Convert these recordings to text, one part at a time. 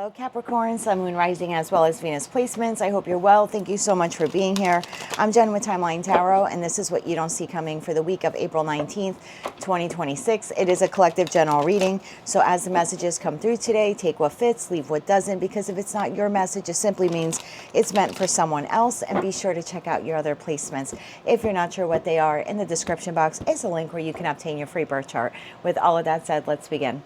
Hello Capricorn, Sun, Moon, Rising, as well as Venus placements. I hope you're well. Thank you so much for being here. I'm Jen with Timeline Tarot, and this is what you don't see coming for the week of April 19th, 2026. It is a collective general reading, so as the messages come through today, take what fits, leave what doesn't, because if it's not your message, it simply means it's meant for someone else, and be sure to check out your other placements. If you're not sure what they are, in the description box is a link where you can obtain your free birth chart. With all of that said, let's begin.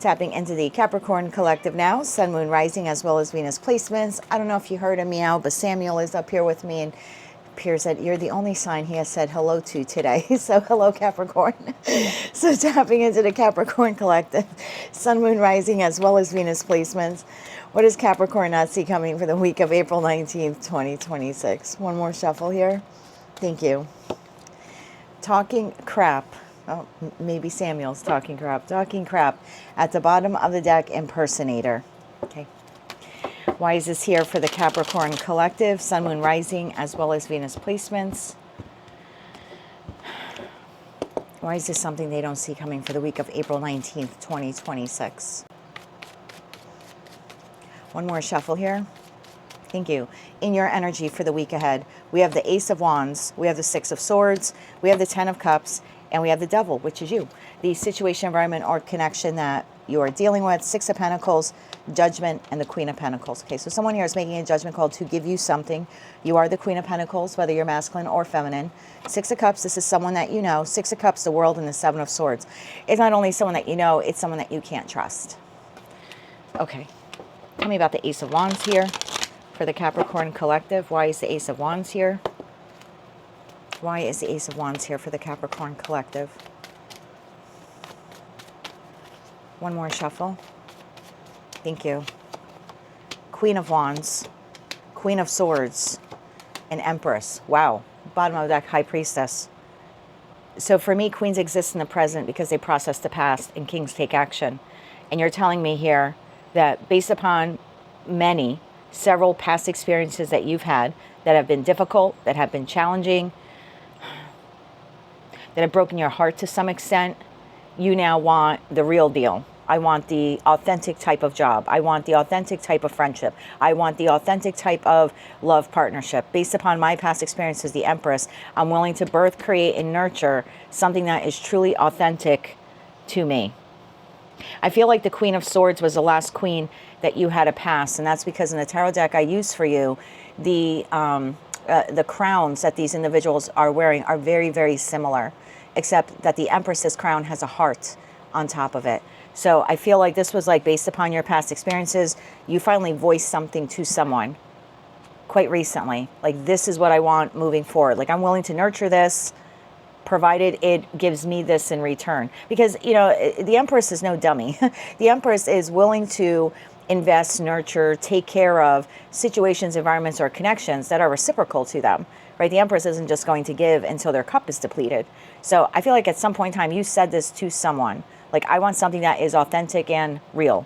Tapping into the Capricorn collective now, Sun, Moon, Rising, as well as Venus placements. I don't know if you heard a meow, but Samuel is up here with me, and appears that you're the only sign he has said hello to today. So hello Capricorn. So tapping into the Capricorn collective, Sun, Moon, Rising, as well as Venus placements. What does Capricorn not see coming for the week of April 19th, 2026? One more shuffle here. Thank you. Talking crap. Oh, maybe Samuel's talking crap. Talking crap at the bottom of the deck, impersonator. Okay. Why is this here for the Capricorn collective, Sun, Moon, Rising, as well as Venus placements? Why is this something they don't see coming for the week of April 19th, 2026? One more shuffle here. Thank you. In your energy for the week ahead, we have the Ace of Wands, we have the Six of Swords, we have the Ten of Cups, and we have the Devil, which is you. The situation, environment, or connection that you are dealing with, Six of Pentacles, Judgment, and the Queen of Pentacles. Okay, so someone here is making a judgment call to give you something. You are the Queen of Pentacles, whether you're masculine or feminine. Six of Cups, this is someone that you know. Six of Cups, the world, and the Seven of Swords. It's not only someone that you know, it's someone that you can't trust. Okay, tell me about the Ace of Wands here for the Capricorn collective. Why is the Ace of Wands here? Why is the Ace of Wands here for the Capricorn collective? One more shuffle. Thank you. Queen of Wands, Queen of Swords, and Empress. Wow. Bottom of the deck, High Priestess. So for me, queens exist in the present because they process the past, and kings take action. And you're telling me here that based upon several past experiences that you've had that have been difficult, that have been challenging, that have broken your heart to some extent, you now want the real deal. I want the authentic type of job. I want the authentic type of friendship. I want the authentic type of love partnership. Based upon my past experiences, the Empress, I'm willing to birth, create, and nurture something that is truly authentic to me. I feel like the Queen of Swords was the last queen that you had to pass, and that's because in the tarot deck I use for you, the crowns that these individuals are wearing are very, very similar, except that the Empress's crown has a heart on top of it. So I feel like this was like based upon your past experiences, you finally voiced something to someone quite recently. Like, this is what I want moving forward. Like, I'm willing to nurture this, provided it gives me this in return. Because, you know, the Empress is no dummy. The Empress is willing to invest, nurture, take care of situations, environments, or connections that are reciprocal to them, right? The Empress isn't just going to give until their cup is depleted. So I feel like at some point in time, you said this to someone. Like, I want something that is authentic and real.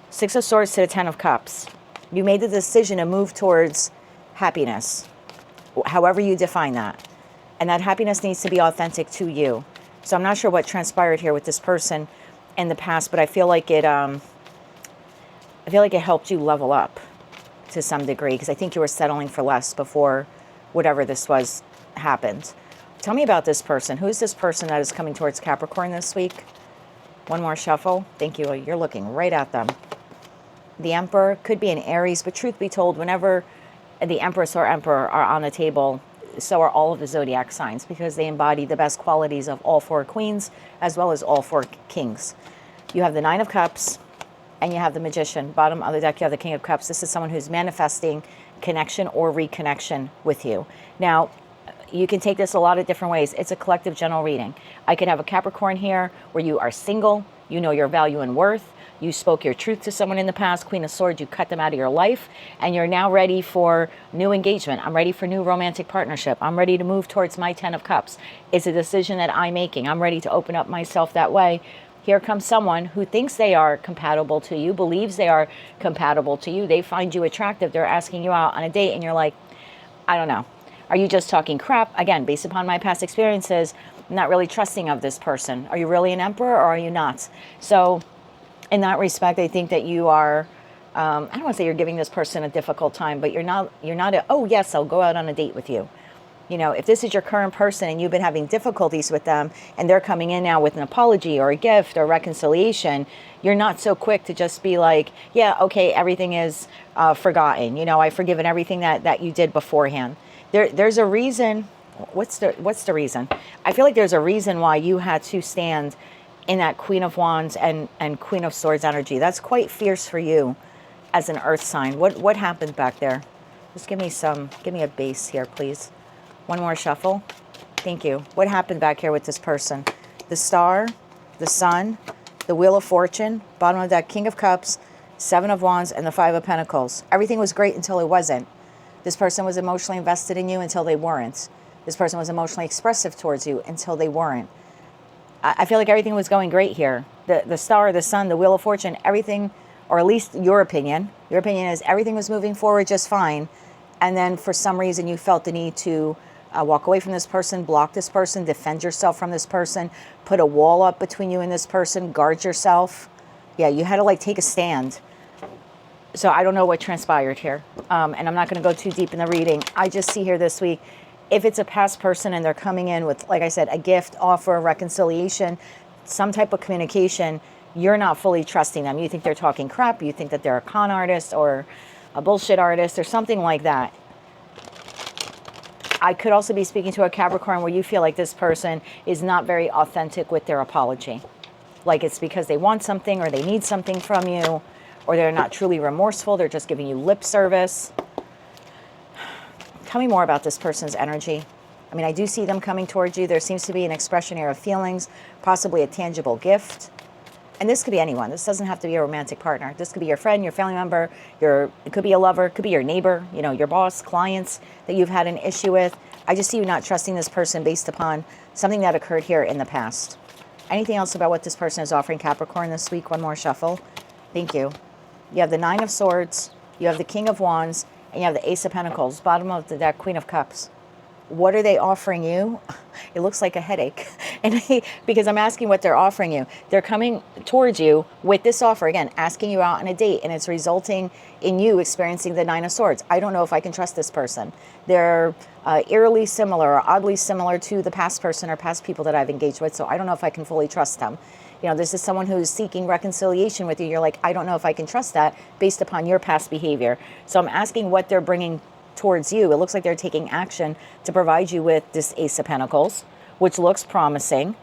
Six of Swords to the Ten of Cups. You made the decision to move towards happiness, however you define that. And that happiness needs to be authentic to you. So I'm not sure what transpired here with this person in the past, but I feel like it helped you level up to some degree, because I think you were settling for less before whatever this was happened. Tell me about this person. Who is this person that is coming towards Capricorn this week? One more shuffle. Thank you. You're looking right at them. The Emperor could be an Aries, but truth be told, whenever the Empress or Emperor are on the table, so are all of the zodiac signs, because they embody the best qualities of all four queens as well as all four kings. You have the Nine of Cups and you have the Magician. Bottom of the deck, you have the King of Cups. This is someone who's manifesting connection or reconnection with you. Now, you can take this a lot of different ways. It's a collective general reading. I could have a Capricorn here where you are single, you know your value and worth, you spoke your truth to someone in the past, Queen of Swords, you cut them out of your life, and you're now ready for new engagement. I'm ready for new romantic partnership. I'm ready to move towards my Ten of Cups. It's a decision that I'm making. I'm ready to open up myself that way. Here comes someone who thinks they are compatible to you, believes they are compatible to you. They find you attractive. They're asking you out on a date, and you're like, I don't know. Are you just talking crap? Again, based upon my past experiences, I'm not really trusting of this person. Are you really an Emperor or are you not? So in that respect, I think that you are I don't want to say you're giving this person a difficult time, but oh yes, I'll go out on a date with you. You know, if this is your current person and you've been having difficulties with them and they're coming in now with an apology or a gift or reconciliation, you're not so quick to just be like, yeah, okay, everything is forgotten. You know, I've forgiven everything that you did beforehand. There's a reason. What's the reason? I feel like there's a reason why you had to stand in that Queen of Wands and Queen of Swords energy. That's quite fierce for you as an earth sign. What happened back there? Just give me a base here, please. One more shuffle. Thank you. What happened back here with this person? The Star, the Sun, the Wheel of Fortune, bottom of that King of Cups, Seven of Wands, and the Five of Pentacles. Everything was great until it wasn't. This person was emotionally invested in you until they weren't. This person was emotionally expressive towards you until they weren't. I feel like everything was going great here. The Star, the Sun, the Wheel of Fortune, everything, or at least your opinion is everything was moving forward just fine. And then for some reason you felt the need to walk away from this person, block this person, defend yourself from this person, put a wall up between you and this person, guard yourself. Yeah, you had to like take a stand. So I don't know what transpired here. And I'm not going to go too deep in the reading. I just see here this week, if it's a past person and they're coming in with, like I said, a gift, offer, reconciliation, some type of communication, you're not fully trusting them. You think they're talking crap. You think that they're a con artist or a bullshit artist or something like that. I could also be speaking to a Capricorn where you feel like this person is not very authentic with their apology. Like it's because they want something or they need something from you, or they're not truly remorseful. They're just giving you lip service. Tell me more about this person's energy. I mean, I do see them coming towards you. There seems to be an expression here of feelings, possibly a tangible gift. And this could be anyone. This doesn't have to be a romantic partner. This could be your friend, your family member, it could be a lover, it could be your neighbor, you know, your boss, clients that you've had an issue with. I just see you not trusting this person based upon something that occurred here in the past. Anything else about what this person is offering Capricorn this week? One more shuffle. Thank you. You have the Nine of Swords, you have the King of Wands, and you have the Ace of Pentacles, bottom of the deck, Queen of Cups. What are they offering you? It looks like a headache. And because I'm asking what they're offering you. They're coming towards you with this offer, again, asking you out on a date, and it's resulting in you experiencing the Nine of Swords. I don't know if I can trust this person. They're eerily similar or oddly similar to the past person or past people that I've engaged with, so I don't know if I can fully trust them. You know, this is someone who's seeking reconciliation with you. You're like, I don't know if I can trust that based upon your past behavior. So I'm asking what they're bringing towards you. It looks like they're taking action to provide you with this Ace of Pentacles, which looks promising,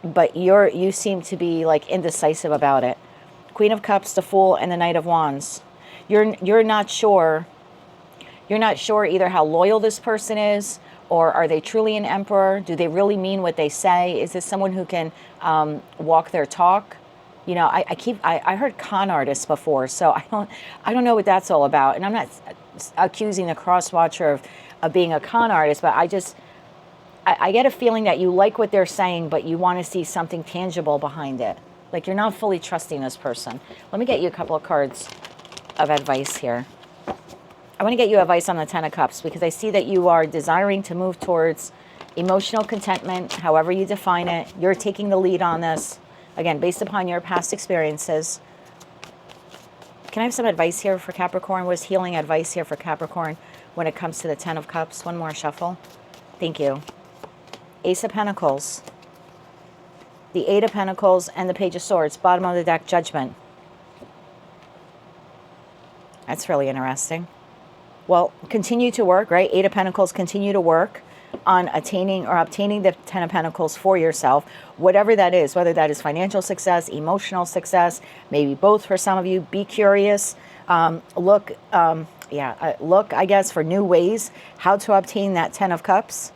but you seem to be like indecisive about it. Queen of Cups, the Fool, and the Knight of Wands. You're not sure. You're not sure either how loyal this person is, or are they truly an emperor? Do they really mean what they say? Is this someone who can walk their talk? You know, I heard con artists before, so I don't know what that's all about. And I'm not accusing the cross watcher of being a con artist, but I get a feeling that you like what they're saying, but you want to see something tangible behind it. Like you're not fully trusting this person. Let me get you a couple of cards of advice here. I want to get you advice on the Ten of Cups because I see that you are desiring to move towards emotional contentment, however you define it. You're taking the lead on this, again, based upon your past experiences. Can I have some advice here for Capricorn? What is healing advice here for Capricorn when it comes to the Ten of Cups? One more shuffle. Thank you. Ace of Pentacles, the Eight of Pentacles, and the Page of Swords. Bottom of the deck, Judgment. That's really interesting. Well, continue to work, right? Eight of Pentacles, continue to work on attaining or obtaining the Ten of Pentacles for yourself, whatever that is, whether that is financial success, emotional success, maybe both for some of you. Be curious. Look, I guess, for new ways how to obtain that Ten of Cups.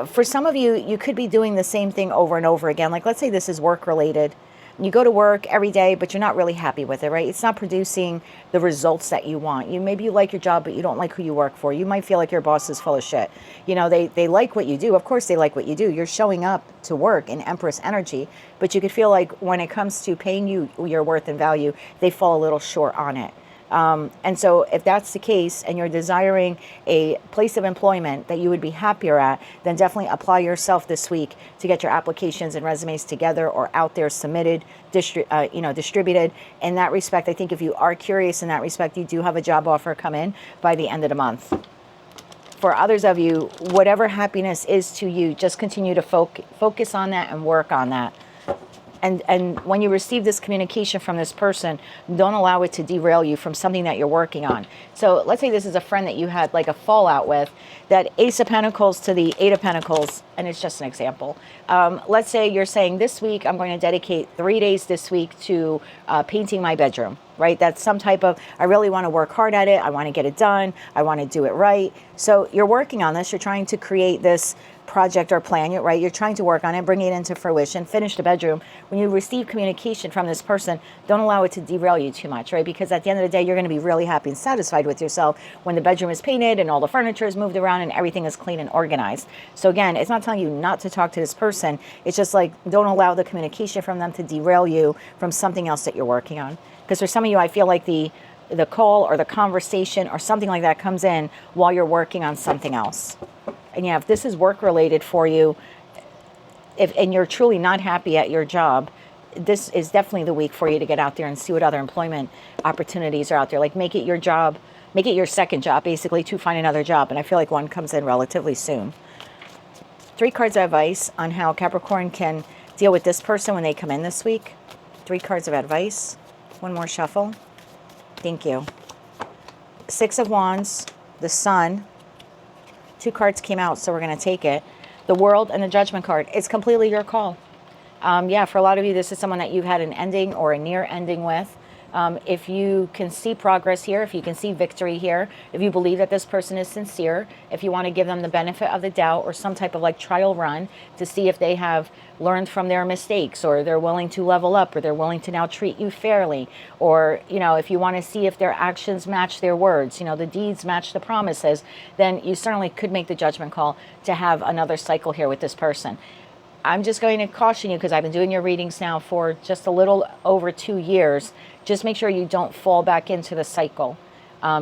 For some of you, you could be doing the same thing over and over again. Like, let's say this is work-related. You go to work every day, but you're not really happy with it, right? It's not producing the results that you want. Maybe you like your job, but you don't like who you work for. You might feel like your boss is full of shit. You know, they like what you do. Of course they like what you do. You're showing up to work in Empress energy, but you could feel like when it comes to paying you your worth and value, they fall a little short on it. And so if that's the case and you're desiring a place of employment that you would be happier at, then definitely apply yourself this week to get your applications and resumes together or out there submitted, distributed. In that respect, I think if you are curious in that respect, you do have a job offer come in by the end of the month. For others of you, whatever happiness is to you, just continue to focus on that and work on that. And when you receive this communication from this person, don't allow it to derail you from something that you're working on. So let's say this is a friend that you had like a fallout with, that Ace of Pentacles to the Eight of Pentacles, and it's just an example. Let's say you're saying this week, I'm going to dedicate 3 days this week to painting my bedroom, right? That's some type of, I really want to work hard at it. I want to get it done. I want to do it right. So you're working on this. You're trying to create this project or plan, right? You're trying to work on it, bring it into fruition, finish the bedroom. When you receive communication from this person, don't allow it to derail you too much, right? Because at the end of the day, you're going to be really happy and satisfied with yourself when the bedroom is painted and all the furniture is moved around and everything is clean and organized. So again, it's not telling you not to talk to this person. It's just like, don't allow the communication from them to derail you from something else that you're working on. Because for some of you, I feel like the call or the conversation or something like that comes in while you're working on something else. And yeah, if this is work related for you, and you're truly not happy at your job, this is definitely the week for you to get out there and see what other employment opportunities are out there. Like make it your job, make it your second job, basically, to find another job. And I feel like one comes in relatively soon. 3 cards of advice on how Capricorn can deal with this person when they come in this week. 3 cards of advice. One more shuffle. Thank you. 6 of Wands, the Sun. 2 cards came out, so we're going to take it. The World and the Judgment card. It's completely your call. Yeah, for a lot of you, this is someone that you've had an ending or a near ending with. If you can see progress here, if you can see victory here, if you believe that this person is sincere, if you want to give them the benefit of the doubt or some type of like trial run to see if they have learned from their mistakes, or they're willing to level up, or they're willing to now treat you fairly, or, you know, if you want to see if their actions match their words, you know, the deeds match the promises, then you certainly could make the judgment call to have another cycle here with this person. I'm just going to caution you, because I've been doing your readings now for just a little over 2 years. Just make sure you don't fall back into the cycle.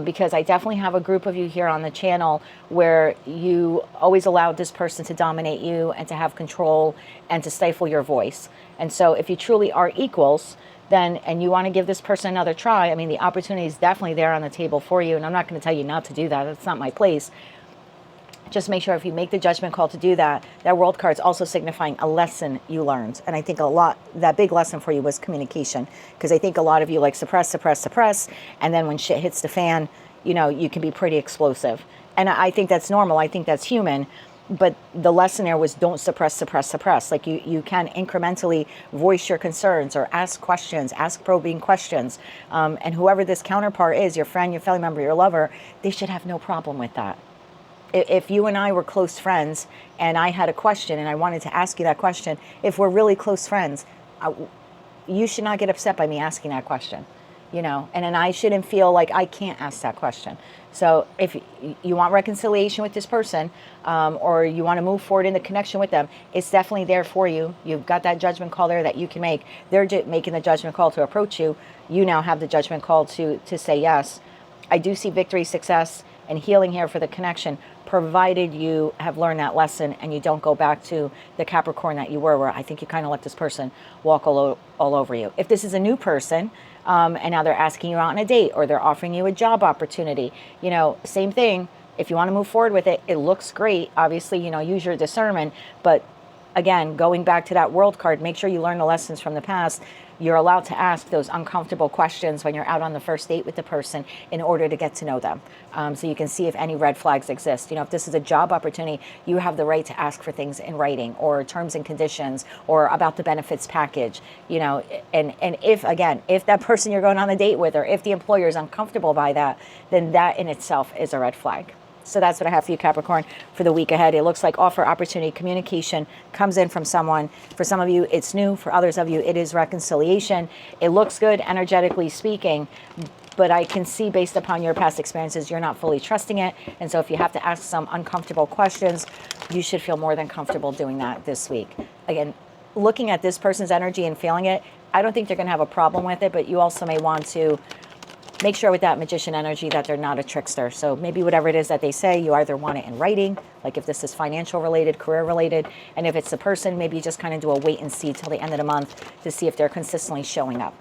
Because I definitely have a group of you here on the channel where you always allowed this person to dominate you and to have control and to stifle your voice. And so if you truly are equals, then, and you want to give this person another try, I mean, the opportunity is definitely there on the table for you. And I'm not going to tell you not to do that. That's not my place. Just make sure if you make the judgment call to do that, that World card's also signifying a lesson you learned. And I think that big lesson for you was communication. Because I think a lot of you like suppress. And then when shit hits the fan, you know, you can be pretty explosive. And I think that's normal. I think that's human. But the lesson there was don't suppress. Like you can incrementally voice your concerns or ask questions, ask probing questions. And whoever this counterpart is, your friend, your family member, your lover, they should have no problem with that. If you and I were close friends and I had a question and I wanted to ask you that question, if we're really close friends, you should not get upset by me asking that question, you know, and then I shouldn't feel like I can't ask that question. So if you want reconciliation with this person, or you want to move forward in the connection with them, it's definitely there for you. You've got that judgment call there that you can make. They're making the judgment call to approach you. You now have the judgment call to say yes. I do see victory, success, and healing here for the connection, provided you have learned that lesson and you don't go back to the Capricorn that you were, where I think you kind of let this person walk all over you. If this is a new person, and now they're asking you out on a date, or they're offering you a job opportunity, you know, same thing. If you want to move forward with it, it looks great. Obviously, you know, use your discernment. But again, going back to that World card, make sure you learn the lessons from the past. You're allowed to ask those uncomfortable questions when you're out on the first date with the person in order to get to know them. So you can see if any red flags exist. You know, if this is a job opportunity, you have the right to ask for things in writing, or terms and conditions, or about the benefits package, you know, and if that person you're going on a date with, or if the employer is uncomfortable by that, then that in itself is a red flag. So that's what I have for you, Capricorn, for the week ahead. It looks like offer, opportunity, communication comes in from someone. For some of you, it's new. For others of you, it is reconciliation. It looks good, energetically speaking, but I can see based upon your past experiences, you're not fully trusting it. And so if you have to ask some uncomfortable questions, you should feel more than comfortable doing that this week. Again, looking at this person's energy and feeling it, I don't think they're going to have a problem with it, but you also may want to make sure with that magician energy that they're not a trickster. So maybe whatever it is that they say, you either want it in writing, like if this is financial related, career related, and if it's a person, maybe you just kind of do a wait and see till the end of the month to see if they're consistently showing up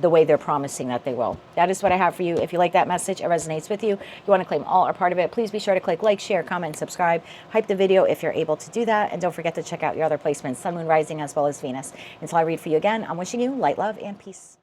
the way they're promising that they will. That is what I have for you. If you like that message, it resonates with you, you want to claim all or part of it, please be sure to click like, share, comment, and subscribe. Hype the video if you're able to do that. And don't forget to check out your other placements, Sun, Moon, Rising, as well as Venus. Until I read for you again, I'm wishing you light, love, and peace.